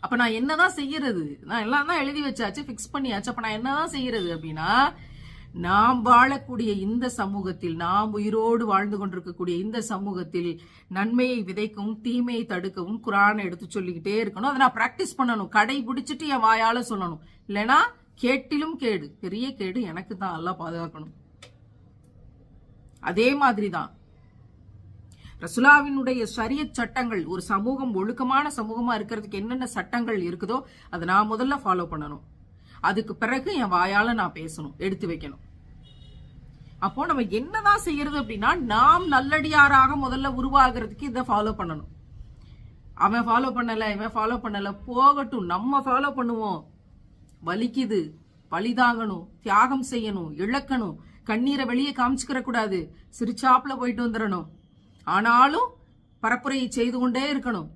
அப்ப நான் என்னதான் செய்யறது? நான் எல்லாம் தான் எழுதி வச்சாச்சு, பிக்ஸ் பண்ணியாச்சு. அப்ப நான் என்னதான் செய்யறது அப்படின்னா, நாம் வாழக்கூடிய இந்த சமூகத்தில், நாம் உயிரோடு வாழ்ந்து கொண்டிருக்கக்கூடிய இந்த சமூகத்தில் நன்மையை விதைக்கவும் தீமையை தடுக்கவும் குரானை எடுத்து சொல்லிக்கிட்டே இருக்கணும். அதை நான் பிராக்டிஸ் பண்ணணும், கடைபிடிச்சிட்டு என் வாயால சொல்லணும். இல்லைன்னா கேட்டிலும் கேடு, பெரிய கேடு எனக்கு தான். அல்லாஹ் பாதுகாக்கணும். அதே மாதிரிதான் ரசூலுல்லாஹ்வினுடைய ஷரியத் சட்டங்கள், ஒரு சமூகம் ஒழுக்கமான சமூகமா இருக்கிறதுக்கு என்னென்ன சட்டங்கள் இருக்குதோ அதை நான் முதல்ல ஃபாலோ பண்ணணும். அதுக்கு பிறகு என் வாயால நான் பேசணும், எடுத்து வைக்கணும். அப்போ நம்ம என்னதான் செய்யறது அப்படின்னா, நாம் நல்லடியாராக முதல்ல உருவாகிறதுக்கு இதை ஃபாலோ பண்ணணும். அவன் ஃபாலோ பண்ணல, இவன் ஃபாலோ பண்ணல, போகட்டும், நம்ம ஃபாலோ பண்ணுவோம். வலிக்குது, பழிதாங்கணும், தியாகம் செய்யணும், இழக்கணும், கண்ணீரை வெளியே காமிச்சுக்கிற கூடாது, சிரிச்சாப்புல போயிட்டு வந்துடணும். ஆனாலும் பரப்புரையை செய்து கொண்டே இருக்கணும்.